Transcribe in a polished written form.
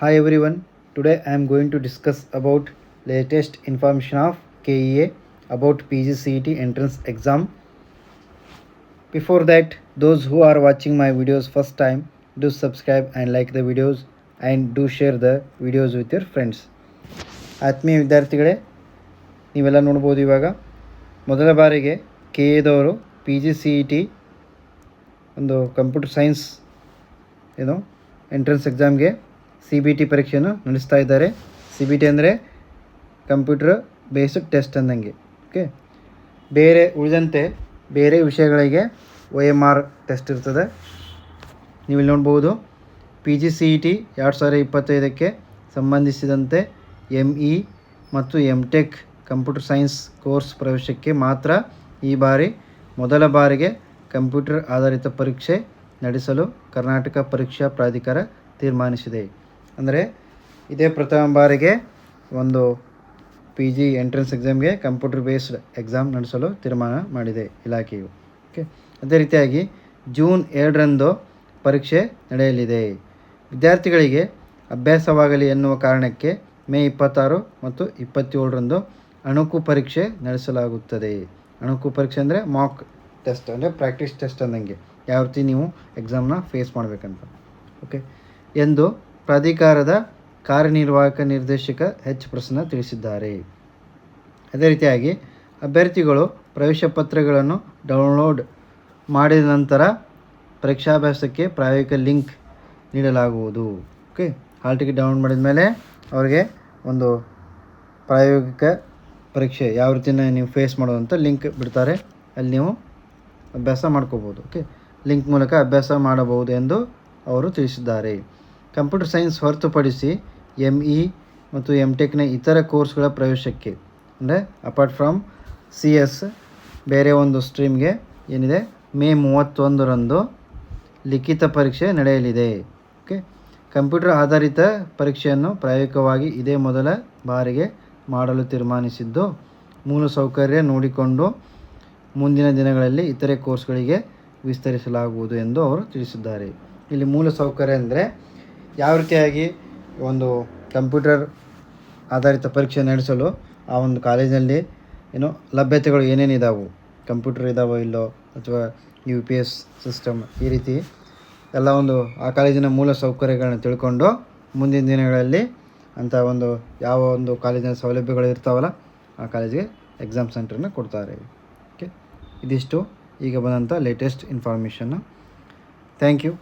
Hi everyone. Today I am going to discuss about latest information of KEA about PGCET entrance exam. Before that, those who are watching my videos first time, do subscribe and like the videos and do share the videos with your friends. ಆತ್ಮೀಯ ವಿದ್ಯಾರ್ಥಿಗಳೇ, ನೀವೆಲ್ಲ ನೋಡ್ಬೋದು ಇವಾಗ ಮೊದಲ ಬಾರಿಗೆ KEAದವರು PGCET ಒಂದು computer science entrance ಎಕ್ಸಾಮ್ಗೆ CBT ಪರೀಕ್ಷೆಯನ್ನು ನಡೆಸ್ತಾ ಇದ್ದಾರೆ. CBT ಅಂದರೆ ಕಂಪ್ಯೂಟರ್ ಬೇಸ್ಡ್ ಟೆಸ್ಟ್ ಅಂದಂಗೆ. ಓಕೆ, ಉಳಿದಂತೆ ಬೇರೆ ವಿಷಯಗಳಿಗೆ OMR ಟೆಸ್ಟ್ ಇರ್ತದೆ. ನೀವು ಇಲ್ಲಿ ನೋಡ್ಬೋದು PGCET 2025ಕ್ಕೆ ಸಂಬಂಧಿಸಿದಂತೆ ME ಮತ್ತು MTech ಕಂಪ್ಯೂಟರ್ ಸೈನ್ಸ್ ಕೋರ್ಸ್ ಪ್ರವೇಶಕ್ಕೆ ಮಾತ್ರ ಈ ಬಾರಿ ಮೊದಲ ಬಾರಿಗೆ ಕಂಪ್ಯೂಟರ್ ಆಧಾರಿತ ಪರೀಕ್ಷೆ ನಡೆಸಲು ಕರ್ನಾಟಕ ಪರೀಕ್ಷಾ ಪ್ರಾಧಿಕಾರ ತೀರ್ಮಾನಿಸಿದೆ. ಅಂದರೆ ಇದೇ ಪ್ರಥಮ ಬಾರಿಗೆ ಒಂದು PG ಎಂಟ್ರೆನ್ಸ್ ಎಕ್ಸಾಮ್ಗೆ ಕಂಪ್ಯೂಟರ್ ಬೇಸ್ಡ್ ಎಕ್ಸಾಮ್ ನಡೆಸಲು ತೀರ್ಮಾನ ಮಾಡಿದೆ ಇಲಾಖೆಯು. ಓಕೆ, ಅದೇ ರೀತಿಯಾಗಿ ಜೂನ್ 2ರಂದು ಪರೀಕ್ಷೆ ನಡೆಯಲಿದೆ. ವಿದ್ಯಾರ್ಥಿಗಳಿಗೆ ಅಭ್ಯಾಸವಾಗಲಿ ಎನ್ನುವ ಕಾರಣಕ್ಕೆ ಮೇ 26 ಮತ್ತು 27ರಂದು ಅಣುಕು ಪರೀಕ್ಷೆ ನಡೆಸಲಾಗುತ್ತದೆ. ಅಣುಕು ಪರೀಕ್ಷೆ ಅಂದರೆ ಮಾಕ್ ಟೆಸ್ಟ್, ಅಂದರೆ ಪ್ರಾಕ್ಟೀಸ್ ಟೆಸ್ಟ್ ಅಂದಂಗೆ, ಯಾವ ರೀತಿ ನೀವು ಎಕ್ಸಾಮ್ನ ಫೇಸ್ ಮಾಡಬೇಕಂತ. ಓಕೆ, ಎಂದು ಪ್ರಾಧಿಕಾರದ ಕಾರ್ಯನಿರ್ವಾಹಕ ನಿರ್ದೇಶಕ H. ಪ್ರಸನ್ನ ತಿಳಿಸಿದ್ದಾರೆ. ಅದೇ ರೀತಿಯಾಗಿ ಅಭ್ಯರ್ಥಿಗಳು ಪ್ರವೇಶ ಪತ್ರಗಳನ್ನು ಡೌನ್ಲೋಡ್ ಮಾಡಿದ ನಂತರ ಪರೀಕ್ಷಾಭ್ಯಾಸಕ್ಕೆ ಪ್ರಾಯೋಗಿಕ ಲಿಂಕ್ ನೀಡಲಾಗುವುದು. ಓಕೆ, ಹಾಲ್ ಟಿಕೆಟ್ ಡೌನ್ಲೋಡ್ ಮಾಡಿದ ಮೇಲೆ ಅವರಿಗೆ ಒಂದು ಪ್ರಾಯೋಗಿಕ ಪರೀಕ್ಷೆ ಯಾವ ರೀತಿನ ನೀವು ಫೇಸ್ ಮಾಡೋದಂತ ಲಿಂಕ್ ಬಿಡ್ತಾರೆ, ಅಲ್ಲಿ ನೀವು ಅಭ್ಯಾಸ ಮಾಡ್ಕೋಬೋದು. ಓಕೆ, ಲಿಂಕ್ ಮೂಲಕ ಅಭ್ಯಾಸ ಮಾಡಬಹುದು ಎಂದು ಅವರು ತಿಳಿಸಿದ್ದಾರೆ. ಕಂಪ್ಯೂಟರ್ ಸೈನ್ಸ್ ಹೊರತುಪಡಿಸಿ ME ಮತ್ತು MTechನ ಇತರ ಕೋರ್ಸ್ಗಳ ಪ್ರವೇಶಕ್ಕೆ, ಅಂದರೆ ಅಪಾರ್ಟ್ ಫ್ರಮ್ CS ಬೇರೆ ಒಂದು ಸ್ಟ್ರೀಮ್ಗೆ ಏನಿದೆ, ಮೇ 31ರಂದು ಲಿಖಿತ ಪರೀಕ್ಷೆ ನಡೆಯಲಿದೆ. ಓಕೆ, ಕಂಪ್ಯೂಟರ್ ಆಧಾರಿತ ಪರೀಕ್ಷೆಯನ್ನು ಪ್ರಾಯೋಗಿಕವಾಗಿ ಇದೇ ಮೊದಲ ಬಾರಿಗೆ ಮಾಡಲು ತೀರ್ಮಾನಿಸಿದ್ದು, ಮೂಲಸೌಕರ್ಯ ನೋಡಿಕೊಂಡು ಮುಂದಿನ ದಿನಗಳಲ್ಲಿ ಇತರೆ ಕೋರ್ಸ್ಗಳಿಗೆ ವಿಸ್ತರಿಸಲಾಗುವುದು ಎಂದು ಅವರು ತಿಳಿಸಿದ್ದಾರೆ. ಇಲ್ಲಿ ಮೂಲಸೌಕರ್ಯ ಅಂದರೆ ಯಾವ ರೀತಿಯಾಗಿ ಒಂದು ಕಂಪ್ಯೂಟರ್ ಆಧಾರಿತ ಪರೀಕ್ಷೆ ನಡೆಸಲು ಆ ಒಂದು ಕಾಲೇಜಿನಲ್ಲಿ ಲಭ್ಯತೆಗಳು ಏನೇನಿದಾವೆ, ಕಂಪ್ಯೂಟರ್ ಇದ್ದಾವೋ ಇಲ್ಲೋ, ಅಥವಾ UPS ಸಿಸ್ಟಮ್, ಈ ರೀತಿ ಎಲ್ಲ ಒಂದು ಆ ಕಾಲೇಜಿನ ಮೂಲ ಸೌಕರ್ಯಗಳನ್ನ ತಿಳ್ಕೊಂಡು ಮುಂದಿನ ದಿನಗಳಲ್ಲಿ ಅಂಥ ಒಂದು ಯಾವ ಒಂದು ಕಾಲೇಜಿನ ಸೌಲಭ್ಯಗಳು ಇರ್ತಾವಲ್ಲ ಆ ಕಾಲೇಜಿಗೆ ಎಕ್ಸಾಮ್ ಸೆಂಟ್ರನ್ನ ಕೊಡ್ತಾರೆ. ಓಕೆ, ಇದಿಷ್ಟು ಈಗ ಬಂದಂಥ ಲೇಟೆಸ್ಟ್ ಇನ್ಫಾರ್ಮೇಷನ್ನು. Thank you.